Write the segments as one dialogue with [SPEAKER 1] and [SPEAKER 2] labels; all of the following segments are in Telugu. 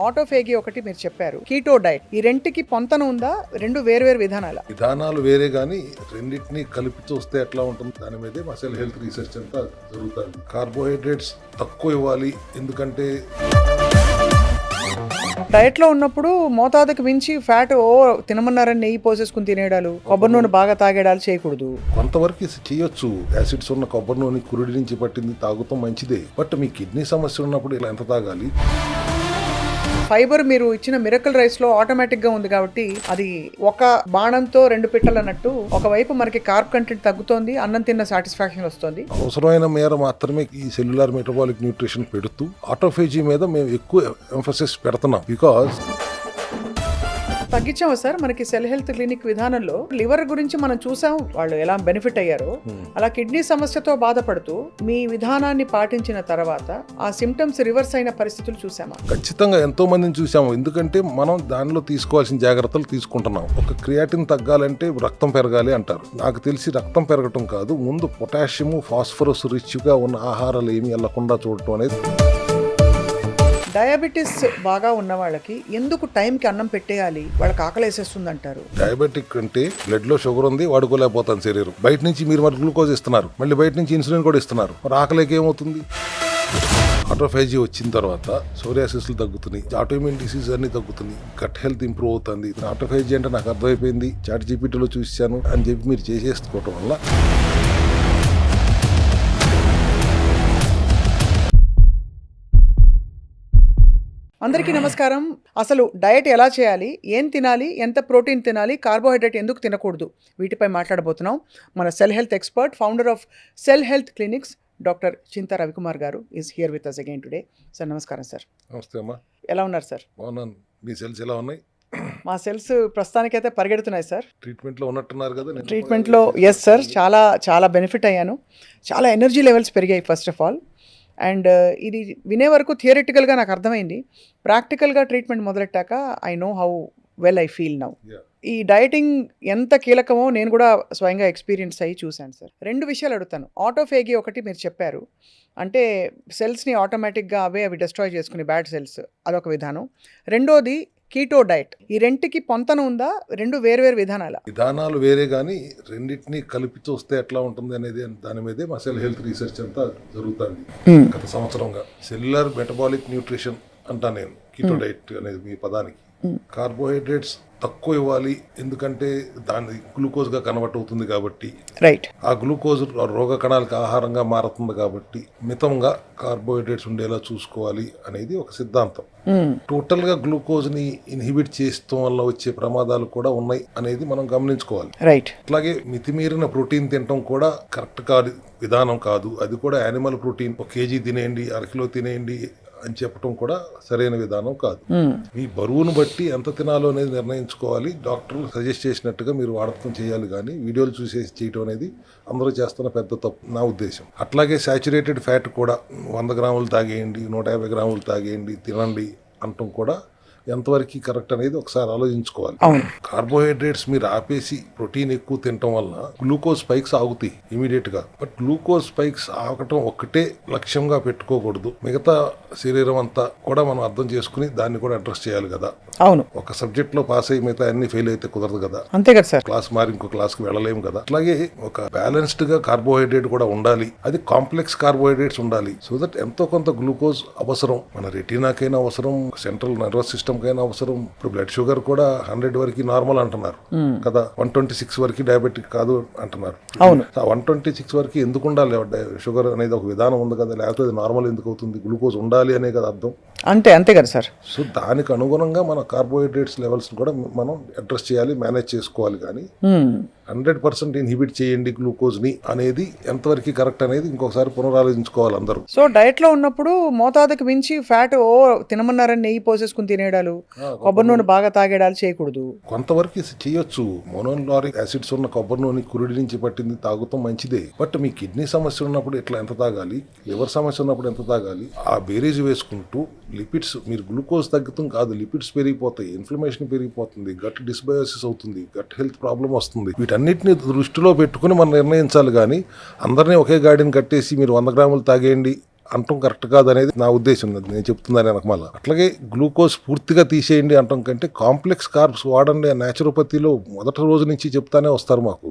[SPEAKER 1] ఆటోఫేగి ఒకటి మీరు చెప్పారు, కీటో డైట్, ఈ రెంటికి పొంతన ఉందా? రెండు వేరు
[SPEAKER 2] విధానాలు వేరే గానీ రెండింటినీ కలిపి చూస్తే ఎట్లా ఉంటుంది దాని మీదే మా సెల్ హెల్త్ రీసెర్చ్ అంతా జరుగుతుంది. కార్బోహైడ్రేట్స్ తక్కువ ఇవ్వాలి, ఎందుకంటే
[SPEAKER 1] డైట్ లో ఉన్నప్పుడు మోతాదుకు మించి ఫ్యాట్ తినమన్నారని నెయ్యి పోసేసుకుని తినేడాలు, కొబ్బరి నూనె బాగా తాగేడాలు చేయకూడదు.
[SPEAKER 2] కొంతవరకు చేయొచ్చు. యాసిడ్స్ ఉన్న కొబ్బరి నూనె కురుడి నుంచి పట్టింది తాగుతాం మంచిదే, బట్ మీ కిడ్నీ సమస్య ఉన్నప్పుడు ఇలా ఎంత తాగాలి?
[SPEAKER 1] ఫైబర్ మీరు ఇచ్చిన మిరకల్ రైస్ లో ఆటోమేటిక్ గా ఉంది కాబట్టి అది ఒక బాణంతో రెండు పిట్టలు అన్నట్టు, ఒకవైపు మనకి కార్బ్ కంటెంట్ తగ్గుతోంది, అన్నం తిన్న సాటిస్ఫాక్షన్ వస్తుంది.
[SPEAKER 2] అవసరమైన మేర మాత్రమే ఈ సెల్యులార్ మెటబాలిక్ న్యూట్రిషన్ పెడుతూ ఆటోఫేజీ మీద మేము ఎక్కువ ఎంఫసిస్ పెడుతున్నాం. బికాజ్
[SPEAKER 1] తగ్గించాము సార్. మనకి సెల్ హెల్త్ క్లినిక్ విధానంలో లివర్ గురించి మనం చూసాం, వాళ్ళు ఎలా బెనిఫిట్ అయ్యారో. అలా కిడ్నీ సమస్యతో బాధపడుతూ మీ విధానాన్ని పాటించిన తర్వాత ఆ సిమ్టమ్స్ రివర్స్ అయిన పరిస్థితులు చూసామా?
[SPEAKER 2] ఖచ్చితంగా ఎంతో మందిని చూసాము. ఎందుకంటే మనం దానిలో తీసుకోవాల్సిన జాగ్రత్తలు తీసుకుంటున్నాం. ఒక క్రియాటిన్ తగ్గాలంటే రక్తం పెరగాలి అంటారు. నాకు తెలిసి రక్తం పెరగటం కాదు, ముందు పొటాషియం ఫాస్ఫరస్ రిచ్ గా ఉన్న ఆహారాలు ఏమి వెళ్లకుండా చూడటం అనేది.
[SPEAKER 1] డయాబెటీస్ బాగా ఉన్న వాళ్ళకి ఎందుకు టైంకి అన్నం పెట్టేయాలి? వాళ్ళకి ఆకలి వేసేస్తుంది అంటారు.
[SPEAKER 2] డయాబెటిక్ అంటే బ్లడ్ లో షుగర్ ఉంది, వాడుకోలేకపోతాను శరీరం. బయట నుంచి మీరు మరి గ్లూకోజ్ ఇస్తున్నారు, మళ్ళీ బయట నుంచి ఇన్సులిన్ కూడా ఇస్తున్నారు, మరి ఆకలికి ఏమవుతుంది? ఆటోఫేజీ వచ్చిన తర్వాత సోరియాసిస్లు తగ్గుతున్నాయి, ఆటోఇమ్యూన్ డిసీజ్ అన్ని తగ్గుతున్నాయి, గట్ హెల్త్ ఇంప్రూవ్ అవుతుంది. ఆటోఫేజీ అంటే నాకు అర్థమైపోయింది, చాట్ జీపీటీలో చూసాను అని చెప్పి మీరు చేసేసుకోవటం వల్ల
[SPEAKER 1] అందరికీ నమస్కారం. అసలు డయట్ ఎలా చేయాలి, ఏం తినాలి, ఎంత ప్రోటీన్ తినాలి, కార్బోహైడ్రేట్ ఎందుకు తినకూడదు, వీటిపై మాట్లాడబోతున్నాం. మన cell health expert, founder of cell health clinics, doctor Chinta Ravikumar గారు is here with us again today. Sir నమస్కారం సార్.
[SPEAKER 2] నమస్తే అమ్మా.
[SPEAKER 1] ఎలా ఉన్నారు సార్?
[SPEAKER 2] బాగున్నాను. మీ సెల్స్ ఎలా ఉన్నాయి?
[SPEAKER 1] మా సెల్స్ ప్రస్తుతానికైతే పరిగెడుతున్నాయి సార్.
[SPEAKER 2] ట్రీట్మెంట్లో ఉన్నట్టున్నారు కదా?
[SPEAKER 1] ట్రీట్మెంట్లో ఎస్ సార్, చాలా బెనిఫిట్ అయ్యాను. చాలా ఎనర్జీ లెవెల్స్ పెరిగాయి ఫస్ట్ ఆఫ్ ఆల్. అండ్ ఇది వినే వరకు థియరిటికల్గా నాకు అర్థమైంది. ప్రాక్టికల్గా ట్రీట్మెంట్ మొదలెట్టాక I know how well I feel now. ఈ డయటింగ్ ఎంత కీలకమో నేను కూడా స్వయంగా ఎక్స్పీరియన్స్ అయ్యి చూశాను సార్. రెండు విషయాలు అడుగుతాను. ఆటోఫేగి ఒకటి మీరు చెప్పారు, అంటే సెల్స్ని ఆటోమేటిక్గా అవి డిస్ట్రాయ్ చేసుకుని బ్యాడ్ సెల్స్, అదొక విధానం. రెండోది కీటో డైట్, ఈ రెంటికి పొంతన ఉందా? రెండు వేరు
[SPEAKER 2] విధానాలు వేరే గానీ రెండింటినీ కలిపి చూస్తే ఎట్లా ఉంటుంది అనేది దాని మీదే మా సెల్ హెల్త్ రీసెర్చ్ అంతా జరుగుతుంది గత సంవత్సరంగా. సెల్యులార్ మెటబాలిక్ న్యూట్రిషన్ అంటా నేను, కీటో డైట్ అనేది మీ పదానికి. కార్బోహైడ్రేట్స్ తక్కువ ఇవ్వాలి, ఎందుకంటే దాని గ్లూకోజ్ గా కన్వర్ట్ అవుతుంది కాబట్టి.
[SPEAKER 1] రైట్. ఆ
[SPEAKER 2] గ్లూకోజ్ రోగ కణాలకు ఆహారంగా మారుతుంది కాబట్టి మితంగా కార్బోహైడ్రేట్స్ ఉండేలా చూసుకోవాలి అనేది ఒక సిద్ధాంతం. టోటల్ గా గ్లూకోజ్ ని ఇన్హిబిట్ చేస్తూ వల్ల వచ్చే ప్రమాదాలు కూడా ఉన్నాయి అనేది మనం గమనించుకోవాలి.
[SPEAKER 1] రైట్.
[SPEAKER 2] అట్లాగే మితిమీరిన ప్రోటీన్ తినటం కూడా కరెక్ట్ కాదు, విధానం కాదు. అది కూడా యానిమల్ ప్రోటీన్ 1 kg తినేయండి, 1 kg తినేయండి అని చెప్పడం కూడా సరైన విధానం కాదు. మీ బరువును బట్టి ఎంత తినాలో అనేది నిర్ణయించుకోవాలి. డాక్టర్లు సజెస్ట్ చేసినట్టుగా మీరు వాడకం చేయాలి, కానీ వీడియోలు చూసేసి చేయటం అనేది అందరూ చేస్తున్న పెద్ద తప్పు నా ఉద్దేశం. అట్లాగే సాచురేటెడ్ ఫ్యాట్ కూడా 100 గ్రాములు తాగేయండి, 150 గ్రాములు తాగేయండి, తినండి అంటం కూడా ఎంతవరకు కరెక్ట్ అనేది ఒకసారి ఆలోచించుకోవాలి. కార్బోహైడ్రేట్స్ మీరు ఆపేసి ప్రోటీన్ ఎక్కువ తినటం వల్ల గ్లూకోజ్ స్పైక్స్ ఆగుతాయి ఇమీడియట్ గా. బట్ గ్లూకోజ్ స్పైక్స్ ఆగటం ఒక్కటే లక్ష్యంగా పెట్టుకోకూడదు, మిగతా శరీరం అంతా కూడా మనం అర్థం చేసుకుని దాన్ని కూడా అడ్రస్ చేయాలి కదా.
[SPEAKER 1] అవును.
[SPEAKER 2] ఒక సబ్జెక్ట్ లో పాస్ అయ్యి మిగతా అన్ని ఫెయిల్ అయితే కుదరదు కదా.
[SPEAKER 1] అంతే కదా సార్.
[SPEAKER 2] క్లాస్ మారి ఇంకో క్లాస్ కి వెళ్ళలేము కదా. అట్లాగే ఒక బ్యాలెన్స్డ్ గా కార్బోహైడ్రేట్ కూడా ఉండాలి, అది కాంప్లెక్స్ కార్బోహైడ్రేట్స్ ఉండాలి. సో దట్ ఎంతో కొంత గ్లూకోజ్ అవసరం, మన రెటీనాకైనా అవసరం, సెంట్రల్ నర్వస్ సిస్టమ్ కైనా అవసరం. ఇప్పుడు బ్లడ్ షుగర్ కూడా 100 వరకు నార్మల్ అంటున్నారు కదా, 126 వరకు డయాబెటిక్ కాదు అంటున్నారు.
[SPEAKER 1] అవును.
[SPEAKER 2] 126 వరకు ఎందుకు ఉండాలి షుగర్ అనేది ఒక విధానం ఉంది కదా, లేకపోతే అది నార్మల్ ఎందుకు అవుతుంది? గ్లూకోజ్ ఉండాలి అనే కదా అర్థం.
[SPEAKER 1] అంతే కదా సార్.
[SPEAKER 2] సో దానికి అనుగుణంగా మన కార్బోహైడ్రేట్స్ లెవెల్స్ కూడా మనం అడ్రస్ చేయాలి, మేనేజ్ చేసుకోవాలి. కానీ 100% ఇన్హిబిట్ చేయండి గ్లూకోజ్ ని అనేది ఎంతవరకు కరెక్ట్ అనేది ఇంకొకసారి పునరాలోచించుకోవాలి అందరూ.
[SPEAKER 1] సో డయట్ లో ఉన్నప్పుడు మోతాదుకు మించి ఫ్యాట్ తినమన్నారని నెయ్యి పోసేసుకుని తినేడాలు, కొబ్బరి నూనె బాగా తాగేడాలు చేయకూడదు.
[SPEAKER 2] కొంతవరకు చేయొచ్చు. మోనోలారిక్ యాసిడ్స్ ఉన్న కొబ్బరి నూనె కురుడి నుంచి పట్టింది తాగుతాం మంచిదే, బట్ మీ కిడ్నీ సమస్య ఉన్నప్పుడు ఇట్లా ఎంత తాగాలి, లివర్ సమస్య ఉన్నప్పుడు ఎంత తాగాలి, ఆ బేరేజ్ వేసుకుంటూ లిపిడ్స్, మీరు గ్లూకోజ్ తగ్గుతాం కాదు, లిపిడ్స్ పెరిగిపోతాయి, ఇన్ఫ్లమేషన్ పెరిగిపోతుంది, గట్ డిస్బయోసిస్ అవుతుంది, గట్ హెల్త్ ప్రాబ్లం వస్తుంది. వీటన్నిటిని దృష్టిలో పెట్టుకుని మనం నిర్ణయించాలి. కానీ అందరినీ ఒకే గాడిని కట్టేసి మీరు 100 గ్రాములు తాగేయండి అంటం కరెక్ట్ కాదు అనేది నా ఉద్దేశం, నేను చెప్తున్నాను వెనకమాల. అట్లాగే గ్లూకోజ్ పూర్తిగా తీసేయండి అంటాం కంటే కాంప్లెక్స్ కార్బ్స్ వాడండి. న్యాచురోపతిలో మొదటి రోజు నుంచి చెప్తానే వస్తారు మాకు.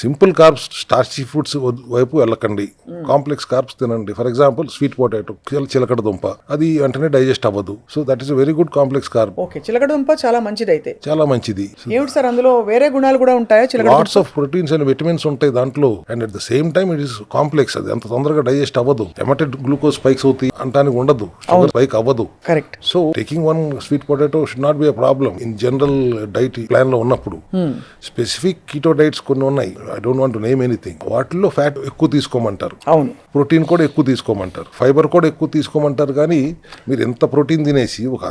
[SPEAKER 2] సింపుల్ కార్బ్స్, స్టార్చీ ఫుడ్స్ వైపు వెళ్ళకండి, కాంప్లెక్స్ కార్బ్స్ తినండి. ఫర్ ఎగ్జాంపుల్ స్వీట్ పొటాటో, చిలకడ దుంప, అది వెంటనే డైజెస్ట్ అవ్వదు. So that is very good complex carb.
[SPEAKER 1] Okay, చిలకడ దుంప చాలా మంచిది అయితే.
[SPEAKER 2] చాలా మంచిది.
[SPEAKER 1] ఏమిటి సార్ అందులో వేరే గుణాలు కూడా ఉంటాయా? చిలకడ
[SPEAKER 2] lots of proteins and vitamins ఉంటాయి దాంట్లో. And at the same time it is complex. అది అంత తొందరగా డైజెస్ట్ అవ్వదు. ఎమటెడ్ గ్లూకోజ్ స్పైక్స్ అవుతాయి అంటానికి ఉండదు, షుగర్ స్పైక్ అవ్వదు.
[SPEAKER 1] Correct.
[SPEAKER 2] So taking one sweet potato should not be a problem in general diet plan లో ఉన్నప్పుడు. స్పెసిఫిక్ కీటో డైట్స్ కొన్ని ఉన్నాయి, I don't want to name anything. వాటిల్లో ఫ్యాట్ ఎక్కువ తీసుకోమంటారు,
[SPEAKER 1] అవును,
[SPEAKER 2] ప్రోటీన్ కూడా ఎక్కువ తీసుకోమంటారు, ఫైబర్ కూడా ఎక్కువ తీసుకోమంటారు. కానీ మీరు ఎంత ప్రోటీన్ తినేసి ఒక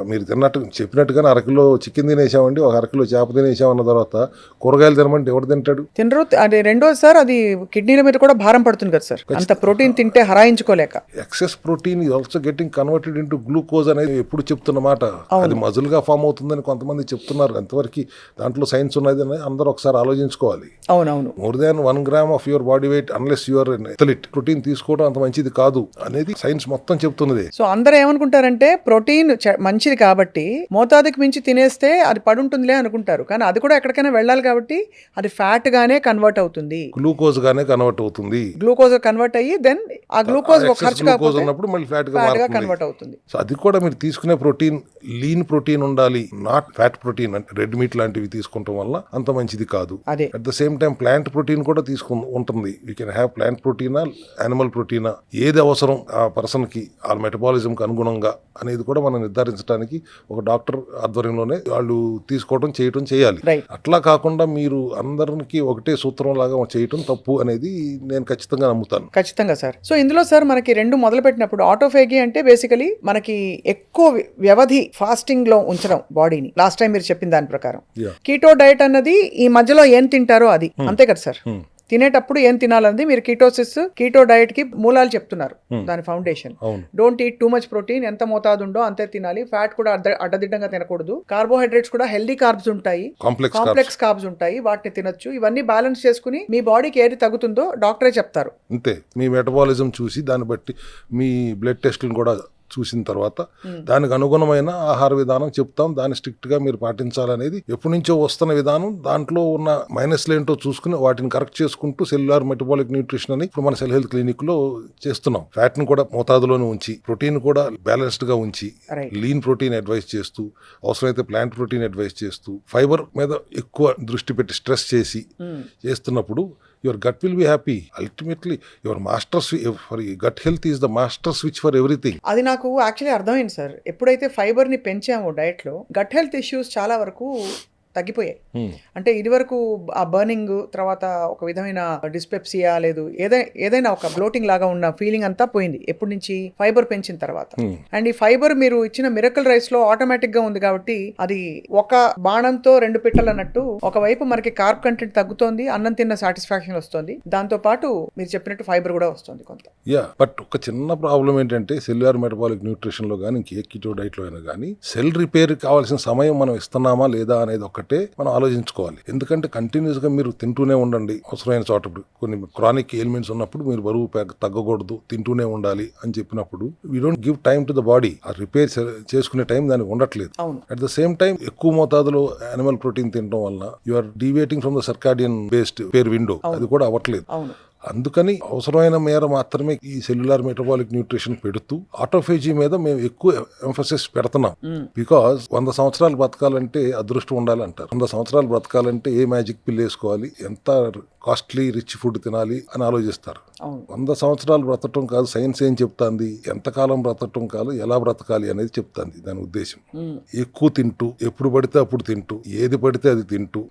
[SPEAKER 2] మీరు తిన్నట్టు చెప్పినట్టుగానే అరకిలో చికెన్ తినేసామండి, ఒక అరకిలో చేప తినేసామన్న తర్వాత కూరగాయలు తినమంటే ఎవరు తింటాడు?
[SPEAKER 1] తినరు. అది రెండోది సార్, అది కిడ్నీల మీద కూడా భారం పడుతుంది కదా సార్, అంత ప్రోటీన్ తింటే హరాయించుకోలేక.
[SPEAKER 2] Excess protein is also getting converted into glucose అనేది ఎప్పుడు చెప్తున్న మాట. అది మజిల్ గా ఫామ్ అవుతుందని కొంతమంది చెప్తున్నారు. ఎంతవరకు దాంట్లో సైన్స్ ఉన్నది అని అందరూ ఒకసారి ఆలోచించుకోవాలి.
[SPEAKER 1] అవునవును.
[SPEAKER 2] More than 1 gram of your body weight unless your athlete, protein తీసుకోవడం అంత మంచిది కాదు అనేది సైన్స్ మొత్తం చెప్తున్నది.
[SPEAKER 1] సో అందరూ ఏమనుకుంటారంటే ప్రోటీన్ మంచిది కాబట్టి మోతాదుకి మించి తినేస్తే అది పడుంటుందిలే అనుకుంటారు. కానీ అది కూడా ఎక్కడికైనా వెళ్ళాలి కాబట్టి అది ఫ్యాట్ గానే కన్వర్ట్ అవుతుంది,
[SPEAKER 2] గ్లూకోజ్ గానే కన్వర్ట్ అవుతుంది.
[SPEAKER 1] గ్లూకోజ్ కన్వర్ట్ అయ్యి దెన్ ఆ గ్లూకోజ్ ఖర్చు
[SPEAKER 2] గ్లూకోజ్ ఉన్నప్పుడు మళ్ళీ ఫ్యాట్ గా
[SPEAKER 1] కన్వర్ట్ అవుతుంది.
[SPEAKER 2] సో అది కూడా మీరు తీసుకునే ప్రోటీన్ లీన్ ప్రోటీన్ ఉండాలి, నాట్ ఫ్యాట్ ప్రోటీన్. అంటే రెడ్ మీట్ లాంటివి తీసుకుంటాం వల్ల అంత మంచిది కాదు.
[SPEAKER 1] అదే
[SPEAKER 2] at the same time plant protein కూడా ఉంటుంది. యూ కెన్ హ్యావ్ ప్లాంట్ ప్రోటీనా, యానిమల్ ప్రోటీనా, ఏది అవసరం ఆ పర్సన్ కి, ఆ మెటబాలిజం కి అనుగుణంగా అనేది కూడా మనం నిర్ధారించడానికి ఒక డాక్టర్ ఆధ్వర్యంలోనే వాళ్ళు తీసుకోవడం చేయటం చేయాలి. అట్లా కాకుండా మీరు అందరికి ఒకటే సూత్రం లాగా చేయటం తప్పు అనేది నేను ఖచ్చితంగా నమ్ముతాను.
[SPEAKER 1] ఖచ్చితంగా సార్. సో ఇందులో సార్ మనకి రెండు మొదలు పెట్టినప్పుడు ఆటోఫేగి అంటే బేసికలీ మనకి ఎక్కువ వ్యవధి ఫాస్టింగ్ లో ఉంచడం బాడీని, లాస్ట్ టైం మీరు చెప్పిన దాని ప్రకారం. కీటో డైట్ అన్నది ఈ మధ్యలో ఏం తింటారో అది, అంతే కదా సార్? తినేటప్పుడు ఏం తినాలన్నది మీరు కీటో డైట్ కి మూలాలు చెప్తున్నారు, దాని foundation. Don't eat too much protein, ఎంత మోతాదు ఉందో అంతే తినాలి. ఫ్యాట్ కూడా అడ్డదిడ్డంగా తినకూడదు. కార్బోహైడ్రేట్స్ కూడా హెల్దీ కార్బ్స్ ఉంటాయి, కాంప్లెక్స్ కార్బ్స్ ఉంటాయి, వాటిని తినొచ్చు. ఇవన్నీ బ్యాలెన్స్ చేసుకుని మీ బాడీకి ఏది తగ్గుతుందో డాక్టరే చెప్తారు.
[SPEAKER 2] అంతే, మీ మెటబాలిజం చూసి దాన్ని బట్టి మీ బ్లడ్ టెస్టులను కూడా చూసిన తర్వాత దానికి అనుగుణమైన ఆహార విధానం చెప్తాం. దాన్ని స్ట్రిక్ట్ గా మీరు పాటించాలనేది ఎప్పటి నుంచో వస్తున్న విధానం. దాంట్లో ఉన్న మైనస్లు ఏంటో చూసుకుని వాటిని కరెక్ట్ చేసుకుంటూ సెల్యులార్ మెటబాలిక్ న్యూట్రిషన్ అని ఇప్పుడు మన సెల్ హెల్త్ క్లినిక్ లో చేస్తున్నాం. ఫ్యాట్ ని కూడా మోతాదులోనే ఉంచి, ప్రోటీన్ కూడా బ్యాలెన్స్డ్ గా ఉంచి, లీన్ ప్రోటీన్ అడ్వైస్ చేస్తూ, అవసరమైతే ప్లాంట్ ప్రోటీన్ అడ్వైస్ చేస్తూ, ఫైబర్ మీద ఎక్కువ దృష్టి పెట్టి స్ట్రెస్ చేసి చేస్తున్నప్పుడు your gut will be happy. Ultimately your master for gut health is the master switch for everything.
[SPEAKER 1] అది నాకు యాక్చువల్లీ అర్థమైంది సార్. ఎప్పుడైతే ఫైబర్ ని పెంచామో డైట్ లో, గట్ హెల్త్ ఇష్యూస్ చాలా వరకు తగ్గిపోయాయి. అంటే ఇది వరకు ఆ బర్నింగ్, తర్వాత ఒక విధమైన డిస్పెప్సియా, లేదు ఏదైనా ఒక బ్లోటింగ్ లాగా ఉన్న ఫీలింగ్ అంతా పోయింది ఎప్పటి నుంచి ఫైబర్ పెంచిన తర్వాత. అండ్ ఈ ఫైబర్ మీరు ఇచ్చిన మిరకల్ రైస్ లో ఆటోమేటిక్ గా ఉంది కాబట్టి అది ఒక బాణంతో రెండు పిట్టలు అన్నట్టు, ఒకవైపు మనకి కార్బ్ కంటెంట్ తగ్గుతోంది, అన్నం తిన్న సాటిస్ఫాక్షన్ వస్తుంది, దాంతో పాటు మీరు చెప్పినట్టు ఫైబర్ కూడా వస్తుంది కొంత.
[SPEAKER 2] బట్ ఒక చిన్న ప్రాబ్లం ఏంటంటే సెల్యులార్ మెటబాలిక్ న్యూట్రిషన్ లో కానీ కీటో డైట్ లో అయినా కానీ సెల్ రిపేర్ కావాల్సిన సమయం మనం ఇస్తున్నామా లేదా అనేది ఒకటే మనం ఆలోచించుకోవాలి. ఎందుకంటే కంటిన్యూస్ గా మీరు తింటూనే ఉండండి, అవసరమైన చోట కొన్ని క్రానిక్ ఎలిమెంట్స్ ఉన్నప్పుడు మీరు బరువు తగ్గకూడదు, తింటూనే ఉండాలి అని చెప్పినప్పుడు we don't give time to the body. ఆ రిపేర్ చేసుకునే టైం దానికి ఉండట్లేదు. అట్ ద సేమ్ టైం ఎక్కువ మోతాదులో యానిమల్ ప్రోటీన్ తినడం వల్ల you are deviating from the circadian based pair window, అది కూడా అవ్వట్లేదు. అందుకని అవసరమైన మేర మాత్రమే ఈ సెల్యులార్ మెటబాలిక్ న్యూట్రిషన్ పెడుతూ ఆటోఫేజీ మీద మేము ఎక్కువ ఎంఫసిస్ పెడుతున్నాం. బికాజ్ 100 సంవత్సరాలు బ్రతకాలంటే అదృష్టం ఉండాలంటారు. 100 సంవత్సరాలు బ్రతకాలంటే ఏ మ్యాజిక్ పిల్ వేసుకోవాలి, ఎంత కాస్ట్లీ రిచ్ ఫుడ్ తినాలి అని ఆలోచిస్తారు. 100 సంవత్సరాలు బ్రతకటం కాదు, సైన్స్ ఏం చెప్తాంది, ఎంతకాలం బ్రతకటం కాదు, ఎలా బ్రతకాలి అనేది చెప్తాంది. దాని ఉద్దేశం ఎక్కువ తింటూ, ఎప్పుడు పడితే అప్పుడు తింటూ, ఏది పడితే అది తింటూ,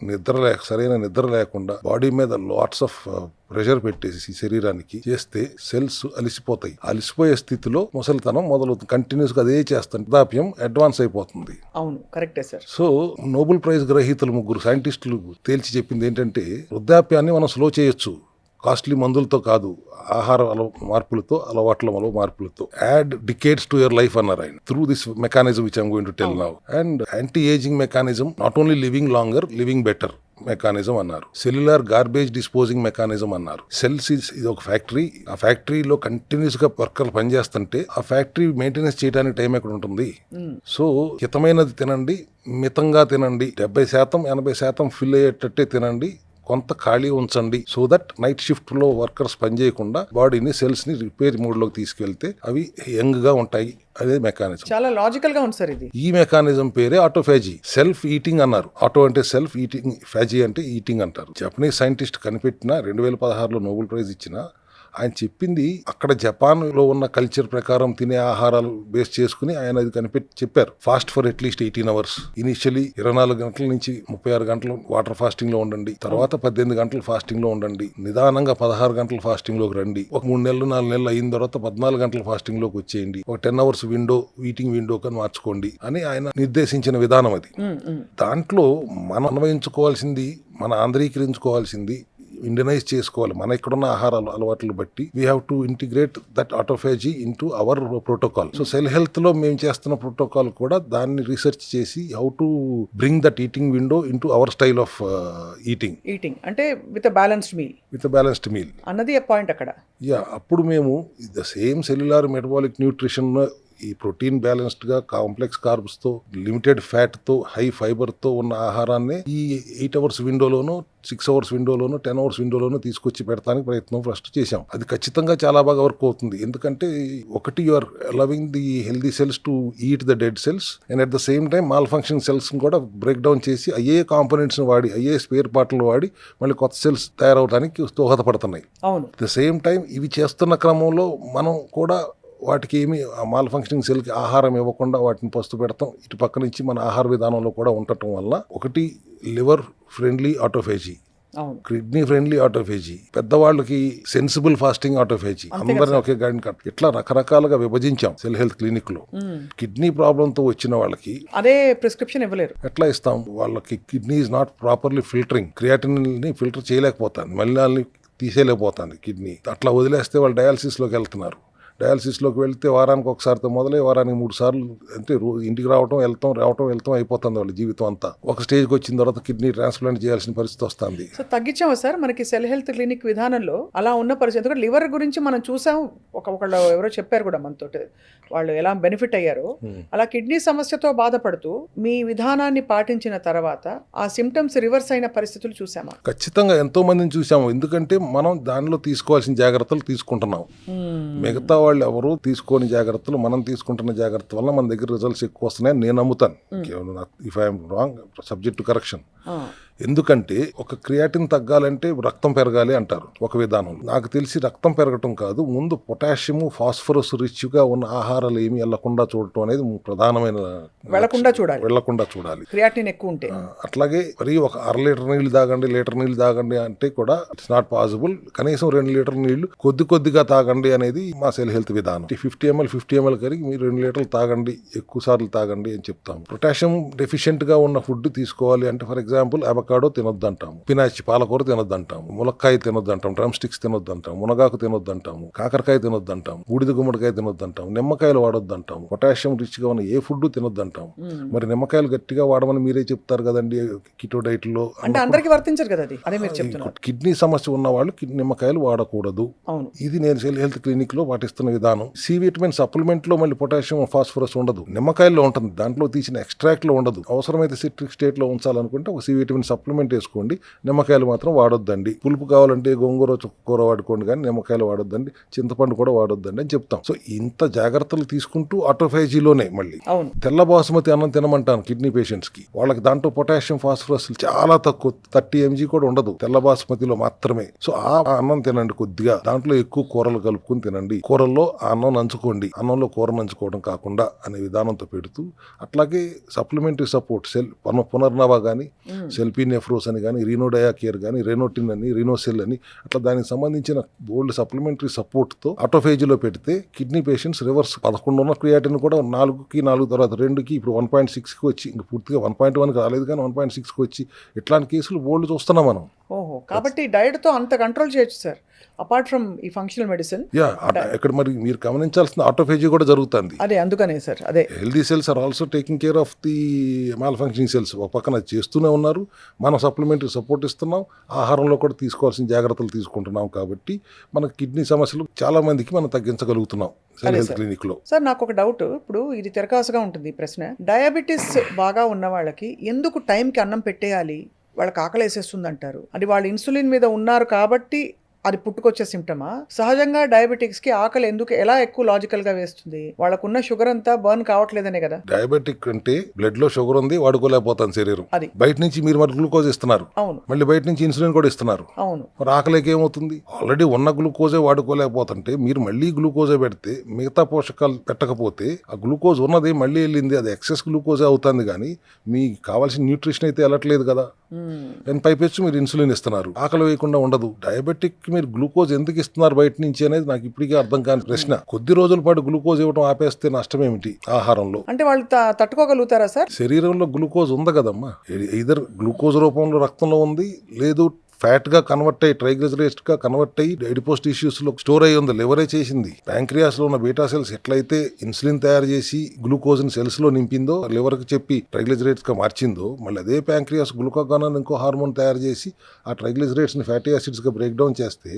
[SPEAKER 2] సరైన నిద్ర లేకుండా బాడీ మీద లాట్స్ ఆఫ్ ప్రెషర్ పెట్టేసి శరీరానికి చేస్తే సెల్స్ అలిసిపోతాయి. అలిసిపోయే స్థితిలో ముసలితనం మొదలవుతుంది. కంటిన్యూస్ గా అదే చేస్తాను, వృద్ధాప్యం అడ్వాన్స్ అయిపోతుంది.
[SPEAKER 1] అవును, కరెక్టే సార్.
[SPEAKER 2] సో నోబెల్ ప్రైజ్ గ్రహీతలు 3 సైంటిస్టులు తేల్చి చెప్పింది ఏంటంటే వృద్ధాప్యాన్ని మనం స్లో చేయొచ్చు, కాస్ట్లీ మందులతో కాదు, ఆహార మార్పులతో, అలవాట్ల మార్పులతో. Add decades to your life అన్నారు ఆయన, through this mechanism which I'm going to tell now. And anti ageing mechanism, not only living longer, living better. Mechanism అన్నారు, సెల్యులార్ గార్బేజ్ డిస్పోజింగ్ మెకానిజం అన్నారు. సెల్స్ ఇది ఒక ఫ్యాక్టరీ, ఆ ఫ్యాక్టరీలో కంటిన్యూస్ గా వర్కర్లు పనిచేస్తుంటే ఆ ఫ్యాక్టరీ మెయింటెనెన్స్ చేయడానికి టైం ఎక్కడ ఉంటుంది? సో హితమైనది తినండి, మితంగా తినండి, 70% 80% ఫిల్ అయ్యేటట్టే తినండి, కొంత ఖాళీ ఉంచండి. సో దట్ నైట్ షిఫ్ట్ లో వర్కర్స్ పనిచేయకుండా బాడీని సెల్స్ ని రిపేర్ మోడ్ లోకి తీసుకెళ్తే అవి యంగ్ గా ఉంటాయి. అదే మెకానిజం.
[SPEAKER 1] చాలా లాజికల్ గా ఉంది సార్ ఇది.
[SPEAKER 2] ఈ మెకానిజం పేరే ఆటోఫాజీ. సెల్ఫ్ ఈటింగ్ అన్నారు. ఆటో అంటే సెల్ఫ్, ఈటింగ్, ఫాజీ అంటే ఈటింగ్ అంటారు. జపనీస్ సైంటిస్ట్ కనిపెట్టిన 2016లో నోబెల్ ప్రైజ్ ఇచ్చిన ఆయన చెప్పింది అక్కడ జపాన్ లో ఉన్న కల్చర్ ప్రకారం తినే ఆహారాలు బేస్ చేసుకుని ఆయన అది కనిపెట్టి చెప్పారు. Fast for at least 18 hours. Initially 24 గంటల నుంచి 36 గంటలు వాటర్ ఫాస్టింగ్ లో ఉండండి, తర్వాత 18 గంటలు ఫాస్టింగ్ లో ఉండండి, నిదానంగా 16 గంటలు ఫాస్టింగ్ లోకి రండి, ఒక 3 నెలలు 4 నెలలు అయిన తర్వాత 14 గంటల ఫాస్టింగ్ లోకి వచ్చేయండి, ఒక 10 hours విండో, ఈటింగ్ విండో కని మార్చుకోండి అని ఆయన నిర్దేశించిన విధానం అది. దాంట్లో మనం అన్వయించుకోవాల్సింది, మన ఆంధ్రీకరించుకోవాల్సింది, ఇండియనైజ్ చేసుకోవాలి మన ఇక్కడున్న ఆహారాలు అలవాట్లు బట్టి. We have to integrate that autophagy into our protocol. So cell health లో మేము చేస్తున్న ప్రోటోకాల్ కూడా దాన్ని రీసెర్చ్ చేసి how to bring that eating window into our style of eating
[SPEAKER 1] అంటే విత్ బ్యాలెన్స్డ్ మీల్ అన్నది పాయింట్ అక్కడ.
[SPEAKER 2] అప్పుడు మేము the same cellular metabolic nutrition, ఈ ప్రోటీన్ బ్యాలెన్స్డ్ గా, కాంప్లెక్స్ కార్బ్స్ తో, లిమిటెడ్ ఫ్యాట్ తో, హై ఫైబర్ తో ఉన్న ఆహారాన్ని ఈ 8 hours విండోలోనూ, 6 hours విండోలోనూ, 10 hours విండోలోనూ తీసుకొచ్చి పెడతానికి ప్రయత్నం ఫస్ట్ చేశాం. అది ఖచ్చితంగా చాలా బాగా వర్క్ అవుతుంది. ఎందుకంటే ఒకటి, you are allowing the healthy cells to eat the dead cells and at the same time malfunction cells కూడా బ్రేక్ డౌన్ చేసి అయ్యే కాంపోనెంట్స్ వాడి, అయ్యే స్పేర్ పార్ట్లు వాడి మళ్ళీ కొత్త సెల్స్ తయారవడానికి దోహదపడుతున్నాయి.
[SPEAKER 1] అవును.
[SPEAKER 2] అట్ ద సేమ్ టైం ఇవి చేస్తున్న క్రమంలో మనం కూడా వాటికి ఏమి మాల్ ఫంక్షనింగ్ సెల్కి ఆహారం ఇవ్వకుండా వాటిని పస్తు పెడతాం. ఇటు పక్క నుంచి మన ఆహార విధానంలో కూడా ఉండటం వల్ల ఒకటి liver friendly autophagy, kidney friendly autophagy, పెద్దవాళ్ళకి సెన్సిబుల్ ఫాస్టింగ్ ఆటోఫేజీ, అందరినీ ఒకే గాడిని కట్, ఇట్లా రకరకాలుగా విభజించాం సెల్ హెల్త్ క్లినిక్ లో. కిడ్నీ ప్రాబ్లమ్ తో వచ్చిన వాళ్ళకి
[SPEAKER 1] అదే ప్రిస్క్రిప్షన్ ఇవ్వలేరు,
[SPEAKER 2] ఎట్లా ఇస్తాం? వాళ్ళకి kidney is not properly filtering, creatine ని ఫిల్టర్ చేయలేకపోతాను, మలినాల్ని తీసేయలేకపోతుంది కిడ్నీ. అట్లా వదిలేస్తే వాళ్ళు డయాలసిస్ లోకి వెళ్తున్నారు. డయాలసిస్లోకి వెళ్తే వారానికి ఒకసారితో మొదలై వారానికి 3 సార్లు, అంటే ఇంటికి రావటం వెళ్తాం అయిపోతుంది వాళ్ళ జీవితం అంతా. ఒక స్టేజ్కి వచ్చిన తర్వాత కిడ్నీ ట్రాన్స్ప్లాంట్ చేయాల్సిన పరిస్థితి వస్తుంది.
[SPEAKER 1] సో తగ్గించాము సార్ మనకి సెల్ హెల్త్ క్లినిక్ విధానంలో అలా ఉన్న పరిస్థితి. ఎందుకంటే లివర్ గురించి మనం చూసాం, ఒకళ్ళు ఎవరో చెప్పారు కూడా మనతో, వాళ్ళు ఎలా బెనిఫిట్ అయ్యారో. అలా కిడ్నీ సమస్యతో బాధపడుతూ మీ విధానాన్ని పాటించిన తర్వాత ఆ సిమ్టమ్స్ రివర్స్ అయిన పరిస్థితులు చూసామా?
[SPEAKER 2] ఖచ్చితంగా ఎంతో మందిని చూసాము. ఎందుకంటే మనం దానిలో తీసుకోవాల్సిన జాగ్రత్తలు తీసుకుంటున్నాం. మిగతా వాళ్ళు ఎవరు తీసుకోని జాగ్రత్తలు మనం తీసుకుంటున్న జాగ్రత్త వల్ల మన దగ్గర రిజల్ట్స్ ఎక్కువ వస్తున్నాయని నేను నమ్ముతాను. If I'm wrong, subject to correction. ఎందుకంటే ఒక క్రియాటిన్ తగ్గాలంటే రక్తం పెరగాలి అంటారు ఒక విధానం. నాకు తెలిసి రక్తం పెరగటం కాదు, ముందు పొటాషియం, ఫాస్ఫరస్ రిచ్ గా ఉన్న ఆహారాలు ఏమి వెళ్లకుండా చూడటం అనేది ప్రధానమైన, వెళ్లకుండా చూడాలి
[SPEAKER 1] క్రియాటిన్ ఎక్కువ ఉంటే.
[SPEAKER 2] అట్లాగే మరి ఒక 1/2 లీటర్ నీళ్లు తాగండి, లీటర్ నీళ్లు తాగండి అంటే కూడా ఇట్స్ నాట్ పాసిబుల్. కనీసం 2 లీటర్ నీళ్లు కొద్దిగా తాగండి అనేది మా సెల్ హెల్త్ విధానం. 50 ml కరిగి మీరు 2 లీటర్లు తాగండి, ఎక్కువ సార్లు తాగండి అని చెప్తాము. పొటాషియం డెఫిషియెంట్ గా ఉన్న ఫుడ్ తీసుకోవాలి అంటే ఫర్ ఎగ్జాంపుల్ అవకాడో తినొద్దంటాము, పినాచి పాలకూర తినొద్దంటాము, ములక్కాయ తినొద్దంటాము, డ్రమ్ స్టిక్స్ తినొద్దంటాము, మునగాకు తినొద్దంటాము, కాకరకాయ తినొద్దంటాము, బూడిద గుమ్మడికాయ తినొద్దంటాము, నిమ్మకాయలు వాడొద్దంటాము, పొటాషియం రిచ్ గా ఉన్న ఏ ఫుడ్ తినొద్దంటాము. మరి నిమ్మకాయలు గట్టిగా వాడమని మీరే చెప్తారు కదండి కిటో డైట్ లో.
[SPEAKER 1] అంటే అందరికీ వర్తించరు కదా అది, అదే మీరు చెప్తున్నారు.
[SPEAKER 2] కిడ్నీ సమస్య ఉన్న వాళ్ళు నిమ్మకాయలు వాడకూడదు. ఇది నేను సెల్ హెల్త్ క్లినిక్ లో పాటిస్తున్న విధానం. సి విటమిన్ సప్లిమెంట్ లో మళ్ళీ పొటాషియం, ఫాస్ఫరస్ ఉండదు, నిమ్మకాయలో ఉంటుంది, దాంట్లో తీసిన ఎక్స్ట్రాక్ట్ లో ఉండదు. అవసరమైతే సిట్రిక్ స్టేట్ లో ఉంచాలనుకుంటే ఒక సి విటమిన్ సప్లిమెంట్ వేసుకోండి, నిమ్మకాయలు మాత్రం వాడొద్దండి. పులుపు కావాలంటే గోంగూర, చుక్కకూర వాడుకోండి, కానీ నిమ్మకాయలు వాడొద్దండి, చింతపండు కూడా వాడొద్దండి అని చెప్తాం. సో ఇంత జాగ్రత్తలు తీసుకుంటూ ఆటోఫేజీలోనే మళ్ళీ తెల్ల బాసుమతి అన్నం తినమంటాను కిడ్నీ పేషెంట్స్ కి. వాళ్ళకి దాంట్లో పొటాషియం, ఫాస్ఫరస్ చాలా తక్కువ, 30 mg కూడా ఉండదు తెల్ల బాసుమతిలో మాత్రమే. సో ఆ అన్నం తినండి కొద్దిగా, దాంట్లో ఎక్కువ కూరలు కలుపుకుని తినండి, కూరల్లో ఆ అన్నం నంచుకోండి, అన్నంలో కూర నంచుకోవడం కాకుండా అనే విధానంతో పెడుతూ, అట్లాగే సప్లిమెంటరీ సపోర్ట్ సెల్ పునర్నవ కానీ, సెల్పీనెఫ్రోస్ అని కానీ, రీనోడయాకేర్ కానీ, రెనోటిన్ అని, రీనోసెల్ అని, అట్లా దానికి సంబంధించిన బోల్డ్ సప్లిమెంటరీ సపోర్ట్తో ఆటోఫేజీలో పెడితే కిడ్నీ పేషెంట్స్ రివర్స్ 11 ఉన్న క్రియాటిన్ కూడా 4 తర్వాత 2కి ఇప్పుడు 1.6కి వచ్చి, ఇంక పూర్తిగా 1.1కి రాలేదు కానీ 1.6కి వచ్చి, ఇట్లాంటి కేసులు బోల్డ్ చూస్తున్నాం మనం.
[SPEAKER 1] ఓహో, కాబట్టి డైట్ తో అంత కంట్రోల్ చేయొచ్చు సార్. అపార్ట్ ఫ్రమ్ ఈ ఫంక్షనల్ మెడిసిన్.
[SPEAKER 2] యా, ఇక్కడ మరి మీరు గమనించాల్సిన ఆటోఫేజీ కూడా జరుగుతుంది.
[SPEAKER 1] అదే అందుకనే సార్, అదే
[SPEAKER 2] healthy cells are also taking care of the malfunctioning cells. ఒక పక్కన చేస్తూనే ఉన్నారు, మనం సప్లిమెంటరీ సపోర్ట్ ఇస్తున్నాం, ఆహారంలో కూడా తీసుకోవాల్సిన జాగ్రత్తలు తీసుకుంటున్నాం. కాబట్టి మన కిడ్నీ సమస్యలు చాలా మందికి మనం తగ్గించగలుగుతున్నాం సెల్ హెల్త్ క్లినిక్ లో.
[SPEAKER 1] సార్ నాకు ఒక డౌట్, ఇప్పుడు ఇది తిరకాసుగా ఉంటుంది ఈ ప్రశ్న. డయాబెటీస్ బాగా ఉన్న వాళ్ళకి ఎందుకు టైంకి అన్నం పెట్టేయాలి, వాళ్ళకి ఆకలి వేసేస్తుంది అంటారు. అది వాళ్ళు ఇన్సులిన్ మీద ఉన్నారు కాబట్టి అది పుట్టుకొచ్చే సిమ్టమా? సహజంగా డయాబెటిక్స్ కి ఆకలి ఎందుకు ఎలా ఎక్కువ లాజికల్ గా వేస్తుంది? వాళ్ళకున్న షుగర్ అంతా బర్న్ కావట్లేదనే కదా.
[SPEAKER 2] డయాబెటిక్ అంటే బ్లడ్ లో షుగర్ ఉంది, వాడుకోలేకపోతాను శరీరం.
[SPEAKER 1] అది
[SPEAKER 2] బయట నుంచి మీరు మరి గ్లూకోజ్ ఇస్తున్నారు,
[SPEAKER 1] అవును
[SPEAKER 2] మళ్ళీ బయట నుంచి ఇన్సులిన్ కూడా ఇస్తున్నారు.
[SPEAKER 1] అవును,
[SPEAKER 2] మరి ఆకలికి ఏమవుతుంది? ఆల్రెడీ ఉన్న గ్లూకోజే వాడుకోలేకపోతుంటే మీరు మళ్ళీ గ్లూకోజే పెడితే, మిగతా పోషకాలు పెట్టకపోతే ఆ గ్లూకోజ్ ఉన్నది మళ్ళీ వెళ్ళింది, అది ఎక్సెస్ గ్లూకోజే అవుతుంది. కానీ మీకు కావాల్సిన న్యూట్రిషన్ అయితే వెళ్ళట్లేదు కదా. అండ్ పైపెచ్చు మీరు ఇన్సులిన్ ఇస్తున్నారు, ఆకలి వేయకుండా ఉండదు. డయాబెటిక్ మీరు గ్లూకోజ్ ఎందుకు ఇస్తున్నారు బయట నుంచి అనేది నాకు ఇప్పటికీ అర్థం కాని ప్రశ్న. కొద్ది రోజుల పాటు గ్లూకోజ్ ఇవ్వడం ఆపేస్తే నష్టం ఏమిటి ఆహారంలో?
[SPEAKER 1] అంటే వాళ్ళు తట్టుకోగలుగుతారా సార్?
[SPEAKER 2] శరీరంలో గ్లూకోజ్ ఉంది కదమ్మా, ఇదర్ గ్లూకోజ్ రూపంలో రక్తంలో ఉంది, లేదు ఫ్యాట్ గా కన్వర్ట్ అయ్యి ట్రైగ్లిజరైడ్స్ గా కన్వర్ట్ అయ్యి ఎడిపోస్ టిష్యూస్ లో స్టోర్ అయ్యి ఉంది, లివరే చేసింది. ప్యాంక్రియాస్ లో ఉన్న బీటా సెల్స్ ఎట్లయితే ఇన్సులిన్ తయారు చేసి గ్లూకోజ్ ని సెల్స్ లో నింపిందో, లివర్ కి చెప్పి ట్రైగ్లిజరైడ్స్ గా మార్చిందో, మళ్ళీ అదే ప్యాంక్రియాస్ గ్లూకాగాన్ అని ఇంకో హార్మోన్ తయారు చేసి ఆ ట్రైగ్లిజరైడ్స్ ని ఫ్యాటీ యాసిడ్స్ గా బ్రేక్ డౌన్ చేస్తే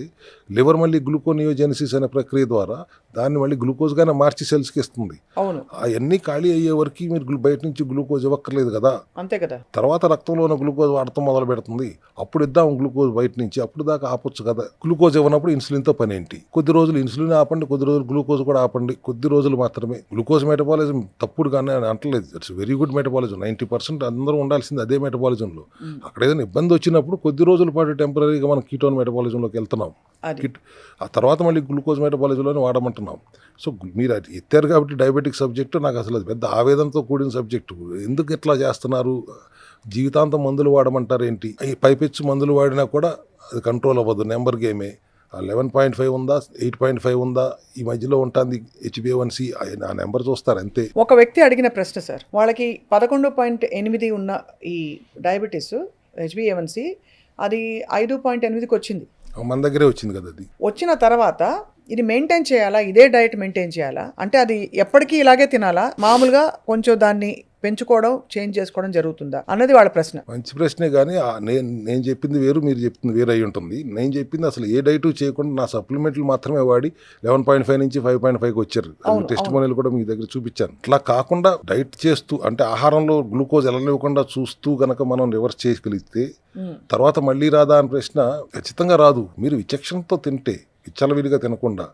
[SPEAKER 2] లివర్ మళ్ళీ గ్లూకోనియోజెనిసిస్ అనే ప్రక్రియ ద్వారా దాన్ని మళ్ళీ గ్లూకోజ్ గానే మార్చి సెల్స్ కి ఇస్తుంది.
[SPEAKER 1] అవును,
[SPEAKER 2] అవన్నీ ఖాళీ అయ్యే వరకు మీరు బయట నుంచి గ్లూకోజ్ ఇవ్వక్కర్లేదు కదా.
[SPEAKER 1] అంతే కదా.
[SPEAKER 2] తర్వాత రక్తంలో ఉన్న గ్లూకోజ్ వాడటం మొదలు పెడుతుంది, అప్పుడు ఇద్దాం గ్లూకోజ్ బయట నుంచి. అప్పుడు దాకా ఆపొచ్చు కదా. గ్లూకోజ్ ఇవ్వనప్పుడు ఇన్సులిన్తో పని ఏంటి? కొద్ది రోజులు ఇన్సులిన్ ఆపండి, కొద్ది రోజులు గ్లూకోజ్ కూడా ఆపండి, కొద్ది రోజులు మాత్రమే. గ్లూకోజ్ మెటబాలిజం తప్పుడు కానీ అంటలేదు, ఇట్స్ వెరీ గుడ్ మెటబాలిజం. 90% అందరూ ఉండాల్సింది అదే మెటబాలిజంలో. అక్కడ ఏదైనా ఇబ్బంది వచ్చినప్పుడు కొద్ది రోజుల పాటు టెంపరీగా మనం కీటోన్ మెటబాలిజంలోకి వెళ్తున్నాం, ఆ తర్వాత మళ్ళీ గ్లూకోజ్ మెటబాలిజంలోనే వాడమంటున్నాం. సో మీరు అది ఎత్తారు కాబట్టి డయాబెటిక్ సబ్జెక్టు నాకు అసలు అది పెద్ద ఆవేదనతో కూడిన సబ్జెక్టు. ఎందుకు ఇట్లా చేస్తున్నారు? జీవితాంతం మందులు వాడమంటారు ఏంటి? ఈ పైపెచ్చు మందులు వాడినా కూడా అది కంట్రోల్ అవ్వదు, నెంబర్ గేమే. 11.5 ఉందా, 8.5 ఉందా, ఈ మధ్యలో ఉంటుంది HbA1c, ఆ నెంబర్ చూస్తారు అంతే.
[SPEAKER 1] ఒక వ్యక్తి అడిగిన ప్రశ్న సార్, వాళ్ళకి 11.8 ఉన్న ఈ డయాబెటీస్ HbA1c అది 5.8కి వచ్చింది,
[SPEAKER 2] మన దగ్గరే వచ్చింది కదా. అది
[SPEAKER 1] వచ్చిన తర్వాత ఇది మెయింటైన్ చేయాలా, ఇదే డైట్ మెయింటైన్ చేయాలా? అంటే అది ఎప్పటికీ ఇలాగే తినాలా, మామూలుగా కొంచెం దాన్ని పెంచుకోవడం చేంజ్ చేసుకోవడం జరుగుతుందా అన్నది వాళ్ళ ప్రశ్న.
[SPEAKER 2] మంచి ప్రశ్నే, కానీ నేను చెప్పింది వేరు, మీరు చెప్పింది వేరు అయి ఉంటుంది. నేను చెప్పింది అసలు ఏ డైట్ చేయకుండా నా సప్లిమెంట్లు మాత్రమే వాడి 11.5 నుంచి 5.5కి వచ్చారు. టెస్ట్ మోనీలు కూడా మీ దగ్గర చూపించాను. ఇట్లా కాకుండా డైట్ చేస్తూ, అంటే ఆహారంలో గ్లూకోజ్ వెళ్ళనివ్వకుండా చూస్తూ గనక మనం రివర్స్ చేయగలిగితే తర్వాత మళ్ళీ రాదా అని ప్రశ్న ఖచ్చితంగా రాదు. మీరు విచక్షణతో తింటే, విచ్చలవిడిగా తినకుండా.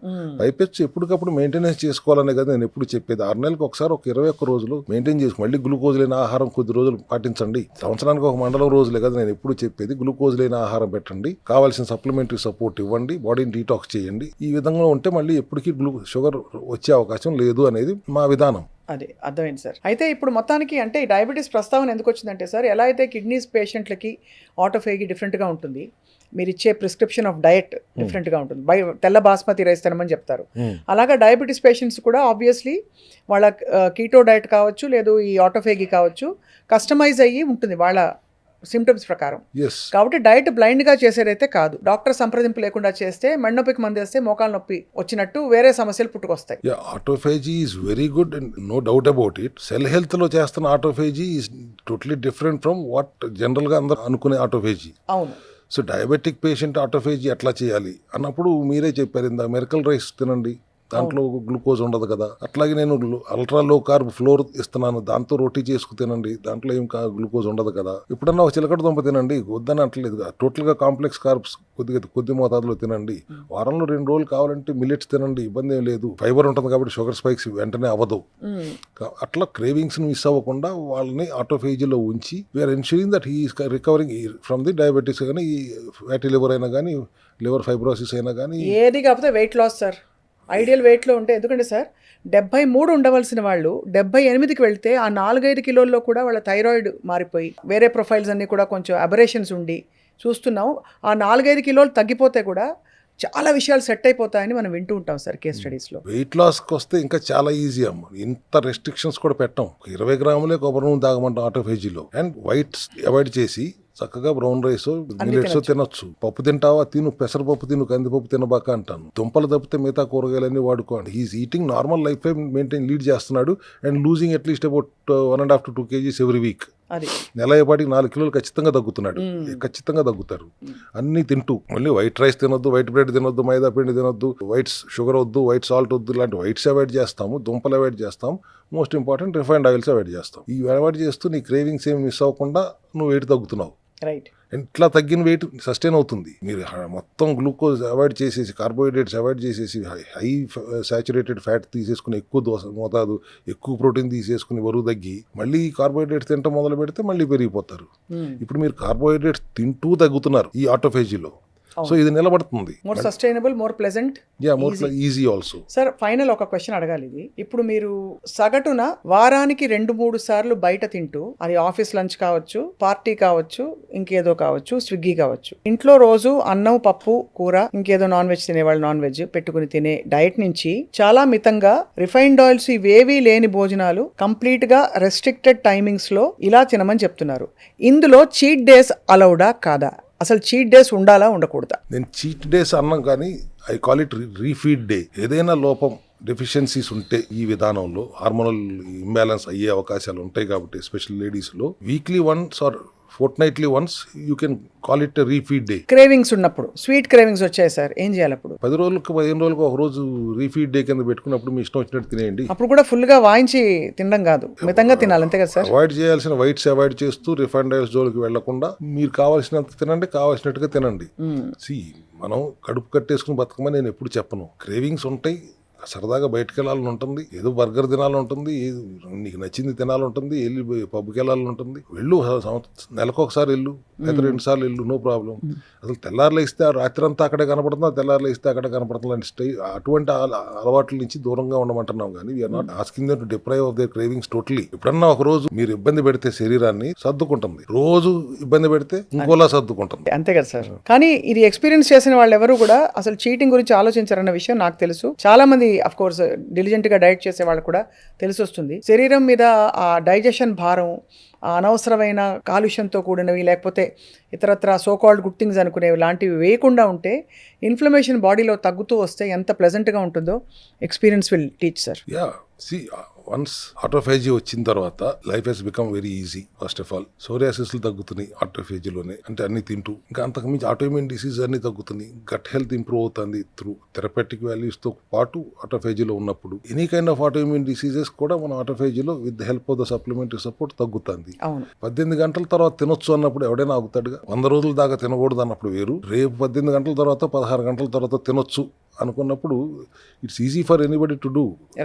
[SPEAKER 2] పైపెచ్చు ఎప్పటికప్పుడు మెయింటెనెన్స్ చేసుకోవాలనే కదా నేను ఎప్పుడు చెప్పేది. 6 నెలలకు ఒకసారి ఒక 21 రోజులు మెయింటైన్ చేసుకో, మళ్ళీ గ్లూకోజ్ లేని ఆహారం కొద్ది రోజులు పాటించండి. సంవత్సరానికి ఒక మండలం రోజులే కదా నేను ఎప్పుడు చెప్పేది. గ్లూకోజ్ లేని ఆహారం పెట్టండి, కావాల్సిన సప్లిమెంటరీ సపోర్ట్ ఇవ్వండి, బాడీని డీటాక్స్ చేయండి. ఈ విధంగా ఉంటే మళ్ళీ ఎప్పటికీ షుగర్ వచ్చే అవకాశం లేదు అనేది మా విధానం.
[SPEAKER 1] అది అర్థమైంది సార్. అయితే ఇప్పుడు మొత్తానికి అంటే ఈ డయాబెటీస్ ప్రస్తావన ఎందుకు వచ్చిందంటే సార్, ఎలా అయితే కిడ్నీస్ పేషెంట్లకి ఆటోఫేగి డిఫరెంట్గా ఉంటుంది, మీరు ఇచ్చే ప్రిస్క్రిప్షన్ ఆఫ్ డయట్ డిఫరెంట్గా ఉంటుంది. తెల్ల బాస్మతి రైస్ తినమని చెప్తారు. అలాగా డయాబెటీస్ పేషెంట్స్ కూడా ఆబ్వియస్లీ వాళ్ళ కీటో డయట్ కావచ్చు, లేదు ఈ ఆటోఫేగి కావచ్చు, కస్టమైజ్ అయ్యి ఉంటుంది వాళ్ళ సిమ్టమ్స్ ప్రకారం. కాబట్టి డైట్ బ్లైండ్గా చేసేదైతే కాదు. డాక్టర్ సంప్రదింపు లేకుండా చేస్తే మెడనొప్పికి మందేస్తే మోకాలు నొప్పి వచ్చినట్టు వేరే సమస్యలు పుట్టుకొస్తాయి.
[SPEAKER 2] Autophagy is very good and no doubt about it. Cell health లో చేస్తున్న autophagy is totally different from what general గా అందరూ అనుకునే ఆటోఫేజీ.
[SPEAKER 1] అవును.
[SPEAKER 2] సో డయాబెటిక్ పేషెంట్ ఆటోఫేజీ ఎట్లా చేయాలి అన్నప్పుడు మీరే చెప్పారు, ఇందా మిరకల్ రైస్ తినండి, దాంట్లో గ్లూకోజ్ ఉండదు కదా. అట్లాగే నేను అల్ట్రా లో కార్బ్ ఫ్లోర్ ఇస్తున్నాను, దాంతో రోటీ చేసుకు తినండి, దాంట్లో ఏం గ్లూకోజ్ ఉండదు కదా. ఇప్పుడన్నా ఒక చిలకడ దుంప తినండి, వద్దని అంటలేదు. టోటల్ గా కాంప్లెక్స్ కార్బ్స్ కొద్ది మోతాదులో తినండి. వారంలో 2 రోజులు కావాలంటే మిల్లెట్స్ తినండి, ఇబ్బంది ఏం లేదు. ఫైబర్ ఉంటుంది కాబట్టి షుగర్ స్పైక్స్ వెంటనే అవ్వదు. అట్లా క్రేవింగ్స్ మిస్ అవ్వకుండా వాళ్ళని ఆటోఫేజీలో ఉంచి we're ensuring that he is recovering from the diabetes. కానీ ఫ్యాటీ లివర్ అయినా కానీ, లివర్ ఫైబ్రోసిస్ అయినా కానీ,
[SPEAKER 1] ఏది కాకపోతే వెయిట్ లాస్ సార్. ఐడియల్ వెయిట్లో ఉంటే, ఎందుకంటే సార్ 73 ఉండవలసిన వాళ్ళు 78కి వెళ్తే ఆ 4-5 కిలోల్లో కూడా వాళ్ళ థైరాయిడ్ మారిపోయి వేరే ప్రొఫైల్స్ అన్నీ కూడా కొంచెం అబరేషన్స్ ఉండి చూస్తున్నాం. ఆ 4-5 కిలోలు తగ్గిపోతే కూడా చాలా విషయాలు సెట్ అయిపోతాయని మనం వింటూ ఉంటాం సార్ కేస్ స్టడీస్లో.
[SPEAKER 2] వెయిట్ లాస్కి వస్తే ఇంకా చాలా ఈజీ అమ్మ, ఇంత రెస్ట్రిక్షన్స్ కూడా పెట్టాం. 20 గ్రాములే కొబ్బరి నూనె తాగమంటాం ఆటోఫేజీలో. అండ్ వైట్స్ అవాయిడ్ చేసి చక్కగా బ్రౌన్ రైస్ మిల్లెట్స్ తినొచ్చు. పప్పు తింటావా, తిను, పెసరపప్పు తిను, కందిపప్పు తినబాక అంటాను. దుంపలు తప్పితే మిగతా కూరగాయలన్నీ వాడుకోండి. He's eating normal life maintain lead చేస్తున్నాడు and losing at least about 1.5 to 2 kgs every week. నెల అయ్యేపాటికి 4 కిలోలు ఖచ్చితంగా తగ్గుతున్నాడు. ఖచ్చితంగా తగ్గుతారు అన్ని తింటూ. మళ్ళీ వైట్ రైస్ తినొద్దు, వైట్ బ్రెడ్ తినొద్దు, మైదా పిండి తినొద్దు, వైట్ షుగర్ వద్దు, వైట్ సాల్ట్ వద్దు, ఇలాంటి వైట్స్ అవాయిడ్ చేస్తాము, దుంపలు అవాయిడ్ చేస్తాం, most important refined oils avoid చేస్తాం. ఈ అవాయిడ్ చేస్తూ నీ క్రేవింగ్స్ ఏమి మిస్ అవ్వకుండా నువ్వు వెయిట్ తగ్గుతున్నావు.
[SPEAKER 1] రైట్.
[SPEAKER 2] ఇట్లా తగ్గిన వెయిట్ సస్టైన్ అవుతుంది. మీరు మొత్తం గ్లూకోజ్ అవాయిడ్ చేసేసి, కార్బోహైడ్రేట్స్ అవాయిడ్ చేసేసి, హై సాచురేటెడ్ ఫ్యాట్ తీసేసుకుని, ఎక్కువ మోతాదు ఎక్కువ ప్రోటీన్ తీసేసుకుని బరువు తగ్గి మళ్ళీ కార్బోహైడ్రేట్స్ తింటాం మొదలు పెడితే మళ్ళీ పెరిగిపోతారు. ఇప్పుడు మీరు కార్బోహైడ్రేట్స్ తింటూ తగ్గుతున్నారు ఈ ఆటోఫేజీలో. సో ఇది నిలబడుతుంది.
[SPEAKER 1] More sustainable, more pleasant,
[SPEAKER 2] more easy also.
[SPEAKER 1] Sir final ఒక క్వశ్చన్ అడగాలి. ఇది ఇప్పుడు మీరు సగటున వారానికి 2-3 సార్లు బయట తింటూ, అది ఆఫీస్ లంచ్ కావచ్చు, పార్టీ కావచ్చు, ఇంకేదో కావచ్చు, స్విగ్గీ కావచ్చు, ఇంట్లో రోజు అన్నం, పప్పు, కూర, ఇంకేదో నాన్ వెజ్ తినేవాళ్ళు నాన్ వెజ్ పెట్టుకుని తినే డైట్ నుంచి చాలా మితంగా రిఫైన్డ్ ఆయిల్స్ ఇవేవీ లేని భోజనాలు కంప్లీట్ గా రెస్ట్రిక్టెడ్ టైమింగ్స్ లో ఇలా తినమని చెప్తున్నారు. ఇందులో చీట్ డేస్ అలౌడా కాదా? అసలు చీట్ డేస్ ఉండాలా, ఉండకూడదా?
[SPEAKER 2] నేను చీట్ డేస్ అన్నాం కానీ I call it refeed day. ఏదైనా లోపం, డెఫిషియన్సీస్ ఉంటే ఈ విధానంలో హార్మోనల్ ఇంబ్యాలెన్స్ అయ్యే అవకాశాలు ఉంటాయి కాబట్టి ఎస్పెషల్ లేడీస్లో weekly once or fortnightly once you can call it refeed day.
[SPEAKER 1] Cravings ఉన్నప్పుడు, స్వీట్ క్రేవింగ్స్ వచ్చాయి సార్, ఏం చేయాలి అప్పుడు?
[SPEAKER 2] 10 రోజులకు 15 రోజులకు ఒక రోజు రీఫీడ్ డే కింద పెట్టుకున్నప్పుడు మీ ఇష్టం వచ్చినట్టు తినేయండి.
[SPEAKER 1] అప్పుడు కూడా ఫుల్ గా వాయించి తినడం కాదు, మితంగా తినాలి, అంతే కదా సార్?
[SPEAKER 2] అవాయిడ్ చేయాల్సిన వైట్స్ అవాయిడ్ చేస్తూ రిఫైన్డ్ ఆయిల్స్ జోలికి వెళ్లకుండా మీరు కావాల్సినంత తినండి, కావాల్సినట్టుగా తినండి. మనం కడుపు కట్టేసుకుని బతకమని నేను ఎప్పుడు చెప్పను. క్రేవింగ్స్ ఉంటాయి, సరదాగా బయటకు వెళ్ళాలని ఉంటుంది, ఏదో బర్గర్ తినాలని ఉంటుంది, నీకు నచ్చింది తినాలని ఉంటుంది, వెళ్ళి పబ్కి వెళ్ళాలని ఉంటుంది, వెళ్ళు, నెలకు ఒకసారి వెళ్ళు, లేదా 2 సార్లు వెళ్ళు, నో ప్రాబ్లం. అసలు తెల్లారులు ఇస్తే రాత్రి అంతా అక్కడే కనపడుతుందా, తెల్లారులు ఇస్తే అక్కడే కనపడుతుంది, అటువంటి అలవాట్ల నుంచి దూరంగా ఉండమంటున్నాం. కానీ we're not asking them to deprive of their cravings totally. ఎప్పుడన్నా ఒక రోజు మీరు ఇబ్బంది పెడితే శరీరాన్ని సర్దుకుంటుంది, రోజు ఇబ్బంది పెడితే ఇంకోలా సర్దుకుంటుంది,
[SPEAKER 1] అంతే కదా సార్? కానీ ఇది ఎక్స్పీరియన్స్ చేసిన వాళ్ళు ఎవరు కూడా అసలు చీటింగ్ గురించి ఆలోచించారన్న విషయం నాకు తెలుసు. చాలా మంది అఫ్ కోర్స్ డిలిజెంట్ గా డైట్ చేసే వాళ్ళు కూడా తెలిసి వస్తుంది. శరీరం మీద ఆ డైజెషన్ భారం, అనవసరమైన కాలుష్యంతో కూడినవి, లేకపోతే ఇతరత్ర సోకాల్డ్ గుడ్ థింగ్స్ అనుకునేవి లాంటివి వేయకుండా ఉంటే ఇన్ఫ్లమేషన్ బాడీలో తగ్గుతూ వస్తే ఎంత ప్లెజెంట్గా ఉంటుందో experience will teach sir.
[SPEAKER 2] Once autophagy వచ్చిన తర్వాత life has become very easy. First of all సోరియాసిస్లు తగ్గుతున్నాయి ఆటోఫేజీలోనే, అంటే అన్ని తింటూ. ఇంకా అంతకుమించి ఆటోఇమ్యూన్ డిసీజ్ అన్ని తగ్గుతున్నాయి, గట్ హెల్త్ ఇంప్రూవ్ అవుతుంది త్రూ థెరపెటిక్ వాల్యూస్తో పాటు ఆటోఫేజీలో ఉన్నప్పుడు. Any kind of autoimmune diseases కూడా మన ఆటోఫేజీలో with the help of the supplementary support తగ్గుతుంది. 18 గంటల తర్వాత తినొచ్చు అన్నప్పుడు ఎవడైనా ఆగుతాడుగా. 100 రోజుల దాకా తినకూడదు అన్నప్పుడు వేరు, రేపు 18 గంటల తర్వాత 16 గంటల తర్వాత తినొచ్చు అనుకున్నప్పుడు it's easy for anybody to do.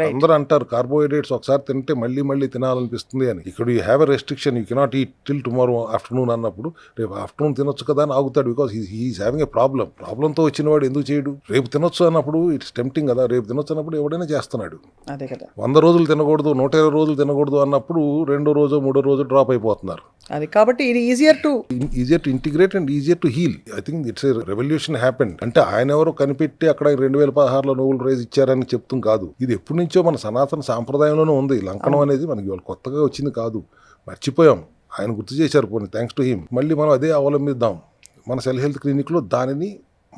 [SPEAKER 2] అందరూ అంటారు కార్బోహైడ్రేట్స్ ఒకసారి తింటే మళ్ళీ మళ్ళీ తినాలనిపిస్తుంది అని. ఇక్కడ you have a restriction, you cannot eat till tomorrow afternoon అన్నప్పుడు రేపు ఆఫ్టర్నూన్ తినొచ్చు కదా అని ఆగుతాడు. బికాస్ హీఈస్ హ్యావింగ్ ఎ ప్రాబ్లంతో వచ్చిన వాడు ఎందుకు చేయడు? రేపు తినొచ్చు అన్నప్పుడు ఇట్స్ టెంప్టింగ్ కదా, రేపు తినొచ్చు అన్నప్పుడు ఎవడైనా చేస్తున్నాడు.
[SPEAKER 1] అదే కదా.
[SPEAKER 2] 100 రోజులు తినకూడదు, 120 రోజులు తినకూడదు అన్నప్పుడు 2వ రోజు 3వ రోజు డ్రాప్ అయిపోతున్నారు.
[SPEAKER 1] అది కాబట్టి ఇది easier to
[SPEAKER 2] integrate and easier to heal. I think it's a revolution happened. అంటే ఆయన ఎవరో కనిపెట్టి అక్కడ 2016లో నోబెల్ ప్రైజ్ ఇచ్చారని చెప్తాం కాదు. ఇది ఎప్పటి నుంచో మన సనాతన సాంప్రదాయంలోనే ఉంది. లంకనం అనేది మనకి వాళ్ళు కొత్తగా వచ్చింది కాదు, మర్చిపోయాం. ఆయన గుర్తు చేశారు, పోనీ థ్యాంక్స్ టు హిమ్. మళ్ళీ మనం అదే అవలంబిద్దాం. మన సెల్ హెల్త్ క్లినిక్లో దానిని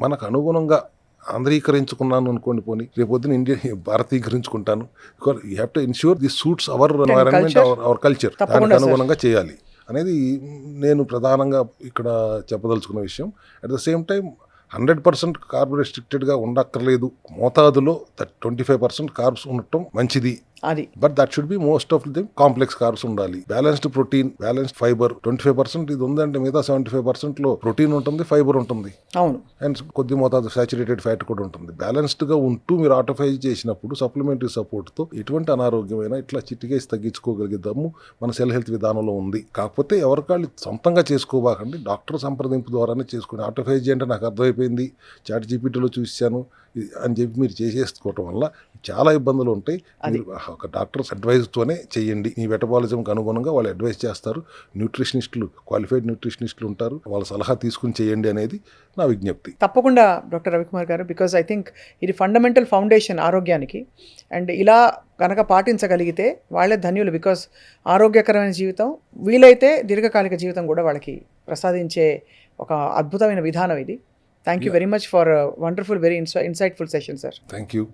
[SPEAKER 2] మనకు అనుగుణంగా ఆంధ్రీకరించుకున్నాను అనుకోండి, పోనీ రేపొద్దున భారతీకరించుకుంటాను. You have to ensure this suits our environment, our culture. దానికి అనుగుణంగా చేయాలి అనేది నేను ప్రధానంగా ఇక్కడ చెప్పదలుచుకున్న విషయం. At the same time 100% carb రెస్ట్రిక్టెడ్గా ఉండక్కర్లేదు. మోతాదులో 25% కార్బ్స్ ఉండటం మంచిది.
[SPEAKER 1] అది
[SPEAKER 2] but that should be most of the complex carbs ఉండాలి. Balanced protein, balanced fibre. 25% ఇది ఉందంటే మిగతా 75%లో ప్రోటీన్ ఉంటుంది, ఫైబర్ ఉంటుంది.
[SPEAKER 1] అవును.
[SPEAKER 2] అండ్ కొద్ది మోతాదు సాచురేటెడ్ ఫ్యాట్ కూడా ఉంటుంది. బ్యాలెన్స్డ్ గా ఉంటూ మీరు ఆటోఫైజ్ చేసినప్పుడు సప్లిమెంటరీ సపోర్ట్ తో ఎటువంటి అనారోగ్యమైన ఇట్లా చిట్టికేసి తగ్గించుకోగలిగే దమ్ము మన సెల్ హెల్త్ విధానంలో ఉంది. కాకపోతే ఎవరికాళ్ళు సొంతంగా చేసుకోబాకండి, డాక్టర్ సంప్రదింపు ద్వారానే చేసుకుని. ఆటోఫైజ్ అంటే నాకు అర్థమైపోయింది, చాట్ జీపీటీలో చూశాను, అని చెప్పి మీరు చేసేసుకోవటం వల్ల చాలా ఇబ్బందులు ఉంటాయి. మీరు ఒక డాక్టర్స్ అడ్వైజ్తోనే చేయండి. మీ మెటబాలిజంకి అనుగుణంగా వాళ్ళు అడ్వైజ్ చేస్తారు. న్యూట్రిషనిస్టులు, క్వాలిఫైడ్ న్యూట్రిషనిస్టులు ఉంటారు, వాళ్ళ సలహా తీసుకుని చేయండి అనేది నా విజ్ఞప్తి.
[SPEAKER 1] తప్పకుండా డాక్టర్ రవికుమార్ గారు, బికాజ్ ఐ థింక్ ఇది ఫండమెంటల్ ఫౌండేషన్ ఆరోగ్యానికి. అండ్ ఇలా కనుక పాటించగలిగితే వాళ్ళే ధన్యులు. బికాజ్ ఆరోగ్యకరమైన జీవితం, వీలైతే దీర్ఘకాలిక జీవితం కూడా వాళ్ళకి ప్రసాదించే ఒక అద్భుతమైన విధానం ఇది. Thank you very much for wonderful, very insightful session sir.
[SPEAKER 2] Thank you.